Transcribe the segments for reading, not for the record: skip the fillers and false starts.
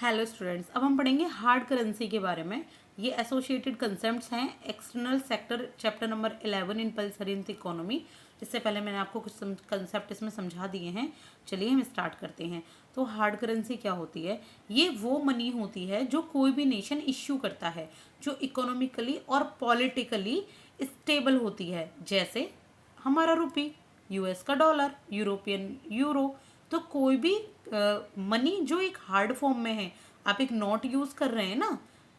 Hello students, अब हम पढ़ेंगे हार्ड करेंसी के बारे में। ये एसोसिएटेड कंसेप्ट्स हैं एक्सटर्नल सेक्टर चैप्टर नंबर 11 इन पल्सरी इकोनॉमी। इससे पहले मैंने आपको कुछ कंसेप्ट इसमें समझा दिए हैं। चलिए हम स्टार्ट करते हैं। तो हार्ड करेंसी क्या होती है? ये वो मनी होती है जो कोई भी नेशन इश्यू करता है, जो इकोनॉमिकली और पॉलिटिकली स्टेबल होती है। जैसे हमारा रुपी, यूएस का डॉलर, यूरोपियन यूरो। तो कोई भी मनी जो एक हार्ड फॉर्म में है, आप एक नोट यूज कर रहे हैं ना,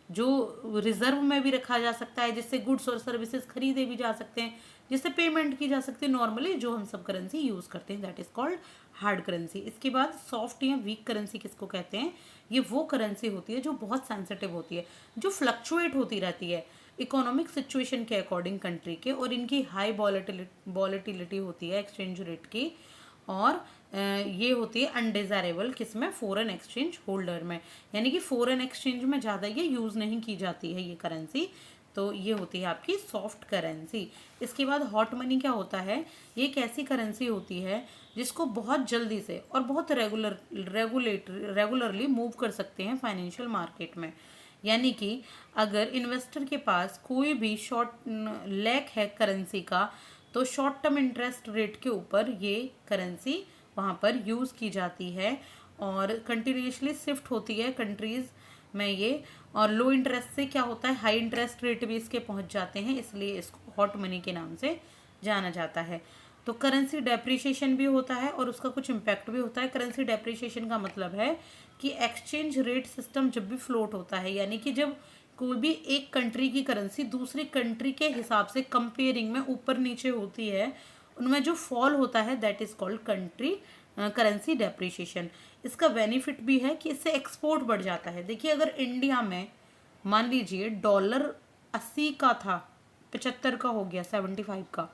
जो रिजर्व में भी रखा जा सकता है, जिससे गुड्स और सर्विसेज खरीदे भी जा सकते हैं, जिससे पेमेंट की जा सकती है नॉर्मली, जो हम सब करेंसी यूज करते हैं, that is called hard currency. इसके बाद सॉफ्ट या वीक करेंसी किसको कहते हैं? ये वो करेंसी होती है जो बहुत सेंसिटिव होती है, जो फ्लक्चुएट होती रहती है इकोनॉमिक सिचुएशन के अकॉर्डिंग कंट्री के, और इनकी हाई वॉलेटिलिटी होती है एक्सचेंज रेट की। और ये होती है अनडिजायरेबल किसमें? फॉरेन एक्सचेंज होल्डर में, यानी कि फॉरेन एक्सचेंज में ज़्यादा ये यूज़ नहीं की जाती है ये करेंसी। तो ये होती है आपकी सॉफ्ट करेंसी। इसके बाद हॉट मनी क्या होता है? ये एक ऐसी करेंसी होती है जिसको बहुत जल्दी से और बहुत रेगुलरली मूव कर सकते हैं फाइनेंशियल मार्केट में। यानी कि अगर इन्वेस्टर के पास कोई भी शॉर्ट लैक है करेंसी का, तो शॉर्ट टर्म इंटरेस्ट रेट के ऊपर ये करेंसी वहाँ पर यूज़ की जाती है और कंटिन्यूसली शिफ्ट होती है कंट्रीज़ में ये। और लो इंटरेस्ट से क्या होता है, हाई इंटरेस्ट रेट भी इसके पहुँच जाते हैं, इसलिए इसको हॉट मनी के नाम से जाना जाता है। तो करेंसी डेप्रिसिएशन भी होता है और उसका कुछ इम्पैक्ट भी होता है। करेंसी डेप्रिसिएशन का मतलब है कि एक्सचेंज रेट सिस्टम जब भी फ्लोट होता है, यानी कि जब कोई भी एक कंट्री की करेंसी दूसरी कंट्री के हिसाब से कंपेयरिंग में ऊपर नीचे होती है, उनमें जो फॉल होता है that is called country currency depreciation. इसका बेनिफिट भी है कि इससे एक्सपोर्ट बढ़ जाता है। देखिए, अगर इंडिया में मान लीजिए डॉलर 80 का था, 75 का हो गया, 75 का,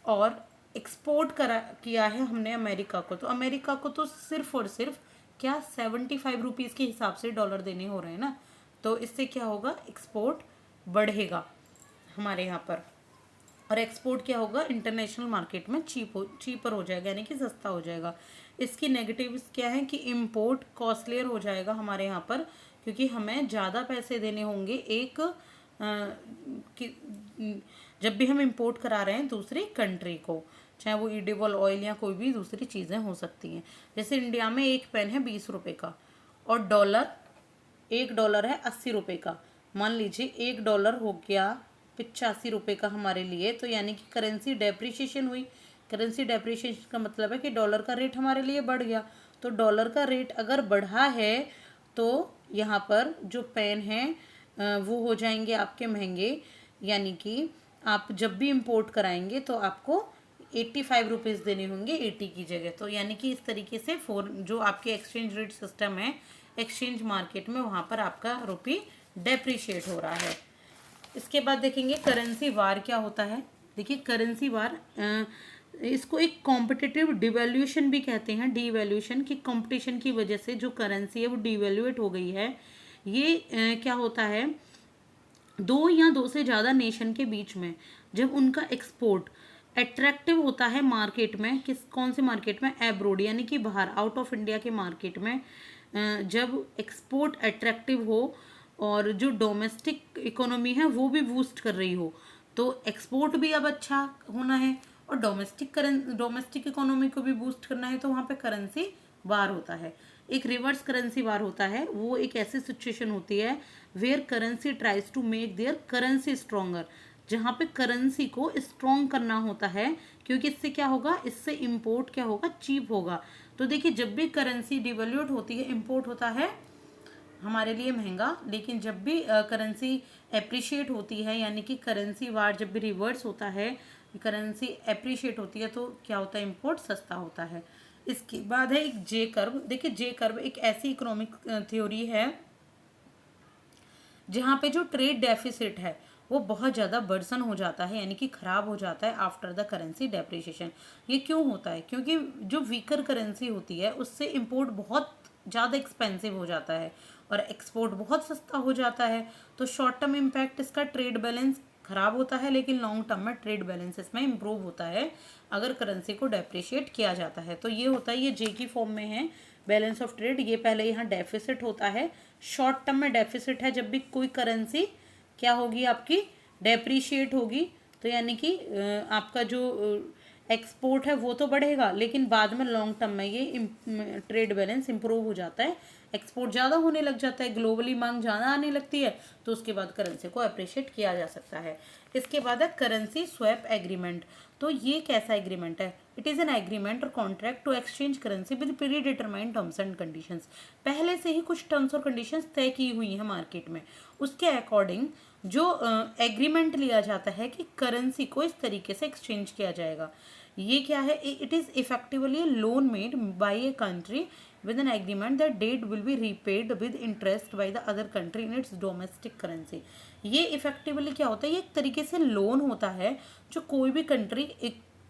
और एक्सपोर्ट करा किया है हमने अमेरिका को, तो अमेरिका को तो सिर्फ और सिर्फ क्या 75 रुपीज़ के हिसाब से डॉलर देने हो रहे हैं ना। तो इससे क्या होगा, एक्सपोर्ट बढ़ेगा हमारे यहाँ पर। और एक्सपोर्ट क्या होगा, इंटरनेशनल मार्केट में चीपर हो जाएगा, यानी कि सस्ता हो जाएगा। इसकी नेगेटिव्स क्या है कि इम्पोर्ट कॉस्टलियर हो जाएगा हमारे यहाँ पर, क्योंकि हमें ज़्यादा पैसे देने होंगे एक जब भी हम इंपोर्ट करा रहे हैं दूसरी कंट्री को, चाहे वो एडिबल ऑयल या कोई भी दूसरी चीज़ें हो सकती हैं। जैसे इंडिया में एक पेन है 20 रुपये का, और $1 है 80 रुपये का। मान लीजिए $1 हो गया 85 रुपये का हमारे लिए, तो यानी कि करेंसी डेप्रिशिएशन हुई। करेंसी डेप्रिशिएशन का मतलब है कि डॉलर का रेट हमारे लिए बढ़ गया। तो डॉलर का रेट अगर बढ़ा है तो यहाँ पर जो पेन है वो हो जाएंगे आपके महंगे, यानी कि आप जब भी इंपोर्ट कराएंगे तो आपको 85 रुपीज़ देने होंगे 80 की जगह। तो यानी कि इस तरीके से जो आपके एक्सचेंज रेट सिस्टम है एक्सचेंज मार्केट में, वहाँ पर आपका रुपी डेप्रिशिएट हो रहा है। इसके बाद देखेंगे करेंसी वार क्या होता है। देखिए, करेंसी वार इसको एक कॉम्पिटिटिव डिवैल्यूएशन भी कहते हैं। डिवैल्यूएशन की कंपटीशन की वजह से जो करेंसी है वो डिवैल्यूएट हो गई है। ये क्या होता है, दो या दो से ज़्यादा नेशन के बीच में जब उनका एक्सपोर्ट अट्रैक्टिव होता है मार्केट में, कौन से मार्केट में? एब्रोड, यानी कि बाहर, आउट ऑफ इंडिया के मार्केट में जब एक्सपोर्ट अट्रैक्टिव हो और जो डोमेस्टिक इकोनॉमी है वो भी बूस्ट कर रही हो, तो एक्सपोर्ट भी अब अच्छा होना है और डोमेस्टिक इकोनॉमी को भी बूस्ट करना है, तो वहाँ पे करेंसी वार होता है। एक रिवर्स करेंसी वार होता है, वो एक ऐसी सिचुएशन होती है where currency tries to make their currency stronger, जहाँ पे करेंसी को स्ट्रॉन्ग करना होता है, क्योंकि इससे क्या होगा, इससे इम्पोर्ट क्या होगा, चीप होगा। तो देखिए, जब भी करेंसी डिवैल्यूड होती है इम्पोर्ट होता है हमारे लिए महंगा, लेकिन जब भी करेंसी एप्रिशिएट होती है, यानी कि करेंसी वार जब भी रिवर्स होता है, करेंसी एप्रिशिएट होती है, तो क्या होता है, इम्पोर्ट सस्ता होता है। इसके बाद है एक जे कर्व। देखिए, जे कर्व एक ऐसी इकोनॉमिक थ्योरी है जहाँ पे जो ट्रेड डेफिसिट है वो बहुत ज़्यादा बर्सन हो जाता है, यानी कि ख़राब हो जाता है आफ्टर द करेंसी डेप्रिशिएशन। ये क्यों होता है? क्योंकि जो वीकर करेंसी होती है उससे इंपोर्ट बहुत ज़्यादा एक्सपेंसिव हो जाता है और एक्सपोर्ट बहुत सस्ता हो जाता है। तो शॉर्ट टर्म इम्पैक्ट इसका ट्रेड बैलेंस ख़राब होता है, लेकिन लॉन्ग टर्म में ट्रेड बैलेंस इसमें इम्प्रूव होता है अगर करेंसी को डेप्रिशिएट किया जाता है। तो ये होता है, ये जे की फॉर्म में है, बैलेंस ऑफ ट्रेड, ये पहले यहाँ डेफिसिट होता है। शॉर्ट टर्म में डेफिसिट है जब भी कोई करेंसी क्या होगी आपकी, डेप्रीशिएट होगी, तो यानी कि आपका जो एक्सपोर्ट है वो तो बढ़ेगा, लेकिन बाद में लॉन्ग टर्म में ये ट्रेड बैलेंस इंप्रूव हो जाता है, एक्सपोर्ट ज़्यादा होने लग जाता है, ग्लोबली मांग ज़्यादा आने लगती है, तो उसके बाद करेंसी को अप्रिशिएट किया जा सकता है। इसके बाद है करेंसी स्वैप एग्रीमेंट। तो ये कैसा एग्रीमेंट है? इट इज़ एन एग्रीमेंट और contract to exchange currency with predetermined terms and conditions. पहले से ही कुछ टर्म्स और कंडीशंस तय की हुई हैं मार्केट में, उसके अकॉर्डिंग जो एग्रीमेंट लिया जाता है कि करेंसी को इस तरीके से एक्सचेंज किया जाएगा। ये क्या है? It is effectively loan made by a country with an agreement that debt will be repaid with interest by the other country in its domestic currency। ये इफेक्टिवली क्या होता है? ये एक तरीके से लोन होता है जो कोई भी कंट्री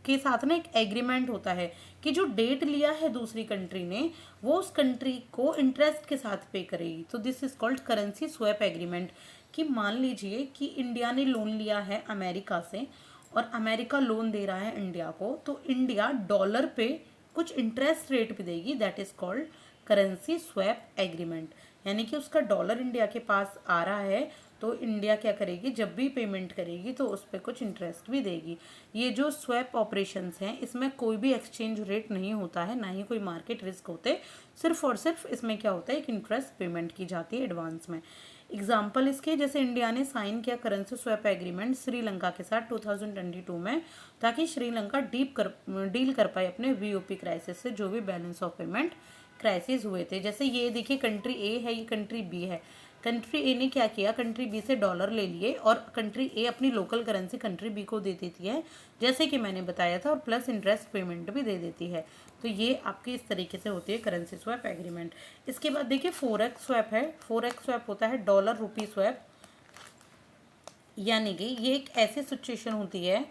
के साथ ना एक एग्रीमेंट होता है कि जो डेट लिया है दूसरी कंट्री ने वो उस कंट्री को इंटरेस्ट के साथ पे करेगी। तो this is called currency swap agreement. कि मान लीजिए कि इंडिया ने लोन लिया है अमेरिका से और अमेरिका लोन दे रहा है इंडिया को, तो इंडिया डॉलर पे कुछ इंटरेस्ट रेट भी देगी, that is called currency swap agreement. यानी कि उसका डॉलर इंडिया के पास आ रहा है तो इंडिया क्या करेगी, जब भी पेमेंट करेगी तो उस पर कुछ इंटरेस्ट भी देगी। ये जो स्वैप ऑपरेशंस हैं इसमें कोई भी एक्सचेंज रेट नहीं होता है, ना ही कोई मार्केट रिस्क होते, सिर्फ और सिर्फ इसमें क्या होता है, एक इंटरेस्ट पेमेंट की जाती है एडवांस में। एग्जाम्पल इसके, जैसे इंडिया ने साइन किया करेंसी स्वैप एग्रीमेंट श्रीलंका के साथ 2022 में, ताकि श्रीलंका डील कर पाए अपने वीओपी क्राइसिस से, जो भी बैलेंस ऑफ पेमेंट क्राइसिस हुए थे। जैसे ये देखिए कंट्री ए है, ये कंट्री बी है। कंट्री ए ने क्या किया, कंट्री बी से डॉलर ले लिए और कंट्री ए अपनी लोकल करेंसी कंट्री बी को दे देती है, जैसे कि मैंने बताया था, और प्लस इंटरेस्ट पेमेंट भी दे देती है। तो ये आपकी इस तरीके से होती है करेंसी स्वैप एग्रीमेंट। इसके बाद देखिए फॉरेक्स स्वैप है। फॉरेक्स स्वैप होता है डॉलर रुपी स्वैप, यानी कि ये एक ऐसी सिचुएशन होती है,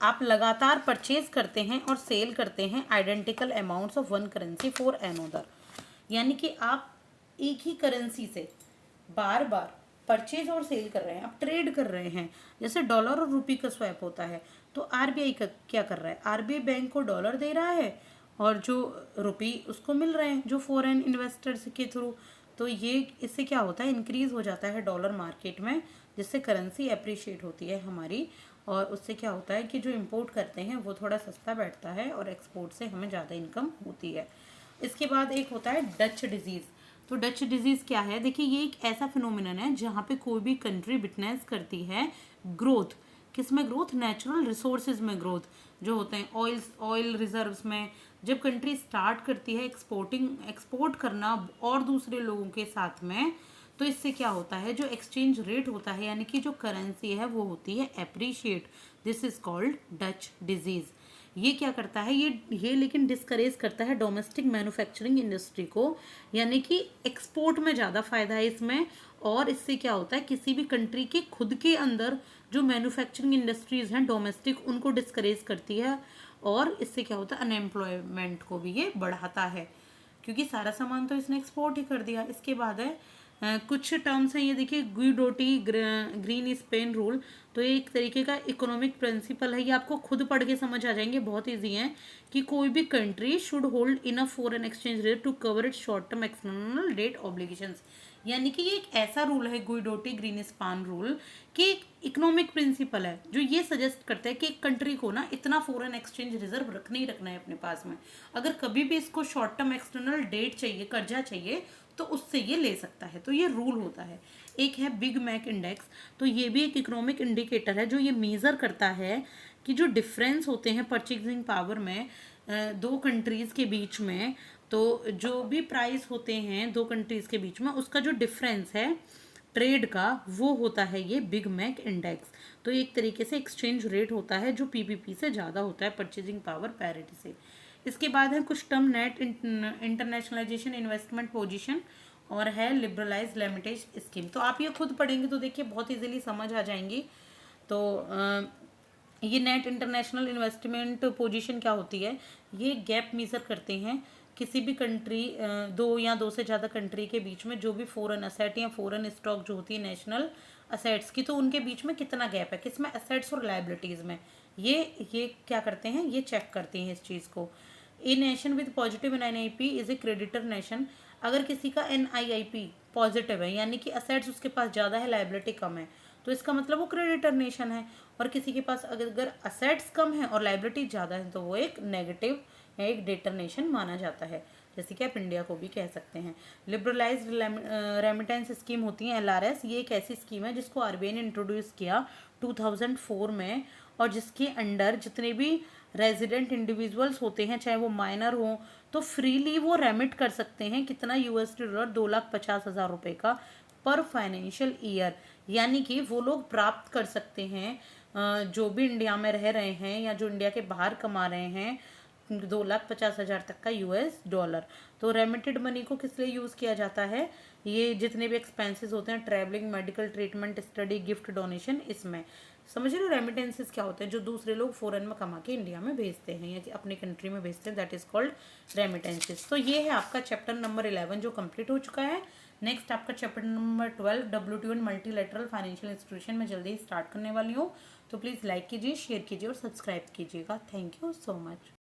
आप लगातार परचेज करते हैं और सेल करते हैं identical amounts of one currency for another. यानी कि आप एक ही करेंसी से बार बार परचेज और सेल कर रहे हैं, आप ट्रेड कर रहे हैं। जैसे डॉलर और रुपी का स्वैप होता है, तो आरबीआई का क्या कर रहा है, आरबीआई बैंक को डॉलर दे रहा है और जो रुपी उसको मिल रहे हैं जो फॉरेन इन्वेस्टर्स के थ्रू। तो ये इससे क्या होता है, इंक्रीज हो जाता है डॉलर मार्केट में, जिससे करेंसी अप्रिशिएट होती है हमारी, और उससे क्या होता है कि जो इंपोर्ट करते हैं वो थोड़ा सस्ता बैठता है और एक्सपोर्ट से हमें ज़्यादा इनकम होती है। इसके बाद एक होता है डच डिजीज़। तो डच डिजीज़ क्या है, देखिए ये एक ऐसा फिनोमिनन है जहाँ पे कोई भी कंट्री विटनेस करती है ग्रोथ, किसमें ग्रोथ, नेचुरल रिसोर्सेज में ग्रोथ जो होते हैं, ऑयल रिजर्व्स में। जब कंट्री स्टार्ट करती है एक्सपोर्ट करना और दूसरे लोगों के साथ में, तो इससे क्या होता है, जो एक्सचेंज रेट होता है यानी कि जो करेंसी है वो होती है appreciate. This is called Dutch disease. ये क्या करता है, ये लेकिन डिस्करेज करता है डोमेस्टिक मैन्युफैक्चरिंग इंडस्ट्री को, यानी कि एक्सपोर्ट में ज़्यादा फायदा है इसमें। और इससे क्या होता है, किसी भी कंट्री के खुद के अंदर जो मैन्युफैक्चरिंग इंडस्ट्रीज़ हैं डोमेस्टिक, उनको डिस्करेज करती है। और इससे क्या होता है, अनएम्प्लॉयमेंट को भी ये बढ़ाता है, क्योंकि सारा सामान तो इसने एक्सपोर्ट ही कर दिया। इसके बाद है कुछ टर्म्स हैं, ये देखिए गुइडोटी ग्रीन स्पेन रूल। तो ये एक तरीके का इकोनॉमिक प्रिंसिपल है, ये आपको खुद पढ़ के समझ आ जाएंगे, बहुत ईजी है, कि कोई भी country should hold enough foreign exchange rate to cover its short term external debt obligations. यानी कि ये एक ऐसा रूल है गुइडोटी ग्रीन स्पान रूल, कि एक इकोनॉमिक प्रिंसिपल है जो ये सजेस्ट करता है कि एक कंट्री को ना इतना फॉरेन एक्सचेंज रिजर्व रखना ही रखना है अपने पास में। अगर कभी भी इसको शॉर्ट टर्म एक्सटर्नल डेट चाहिए, कर्जा चाहिए, तो उससे ये ले सकता है। तो ये रूल होता है। एक है बिग मैक इंडेक्स। तो ये भी एक इकोनॉमिक इंडिकेटर है जो ये मेज़र करता है कि जो डिफरेंस होते हैं परचेजिंग पावर में दो कंट्रीज़ के बीच में, तो जो भी प्राइस होते हैं दो कंट्रीज़ के बीच में, उसका जो डिफरेंस है ट्रेड का, वो होता है ये बिग मैक इंडेक्स। तो एक तरीके से एक्सचेंज रेट होता है जो पीपीपी से ज़्यादा होता है, परचेजिंग पावर पैरिटी से। इसके बाद है कुछ term, net internationalisation investment position, और है लिबरलाइज लिमिटेज स्कीम। तो आप ये खुद पढ़ेंगे तो देखिए बहुत इजीली समझ आ जाएंगी। तो ये नेट इंटरनेशनल इन्वेस्टमेंट पोजीशन क्या होती है, ये गैप मेजर करते हैं किसी भी कंट्री, दो या दो से ज़्यादा कंट्री के बीच में जो भी फॉरेन असेट या फॉरेन स्टॉक जो होती है नेशनल असेट्स की, तो उनके बीच में कितना गैप है, किसमें, असेट्स और लाइबिलिटीज़ में। ये क्या करते हैं, ये चेक करते हैं इस चीज़ को। A nation with positive NIIP is a creditor nation. अगर किसी का NIIP पॉजिटिव है यानी कि असेट्स उसके पास ज़्यादा है, लाइबिलिटी कम है, तो इसका मतलब वो क्रेडिटर नेशन है। और किसी के पास अगर असेट्स कम है और लाइबिलिटी ज़्यादा है तो वो एक नेगेटिव या एक डेटर नेशन माना जाता है, जैसे कि आप इंडिया को भी कह सकते हैं। लिबरलाइज्ड रेमिटेंस स्कीम होती है LRS, ये एक ऐसी स्कीम है जिसको RBI ने इंट्रोड्यूस किया 2004 में, और जिसके अंडर जितने भी रेजिडेंट इंडिविजुअल्स होते हैं, चाहे वो माइनर हो, तो फ्रीली वो रेमिट कर सकते हैं कितना $2,50,000 2,50,000 का पर फाइनेंशियल ईयर। यानी कि वो लोग प्राप्त कर सकते हैं जो भी इंडिया में रह रहे हैं या जो इंडिया के बाहर कमा रहे हैं, 2,50,000 तक का $। तो रेमिटेड मनी को किस लिए यूज़ किया जाता है? ये जितने भी एक्सपेंसेस होते हैं, travelling, medical treatment, study, gift, donation, इसमें समझ रहे हो रेमिटेंसेस क्या होते हैं, जो दूसरे लोग फॉरेन में कमा के इंडिया में भेजते हैं या कि अपनी कंट्री में भेजते हैं, दैट इज कॉल्ड रेमिटेंसेस। तो ये है आपका चैप्टर नंबर 11 जो कंप्लीट हो चुका है। नेक्स्ट आपका chapter number 12 WTO and multilateral financial institution में जल्दी ही स्टार्ट करने वाली हूँ। तो प्लीज़ लाइक कीजिए, शेयर कीजिए और सब्सक्राइब कीजिएगा। Thank you so much.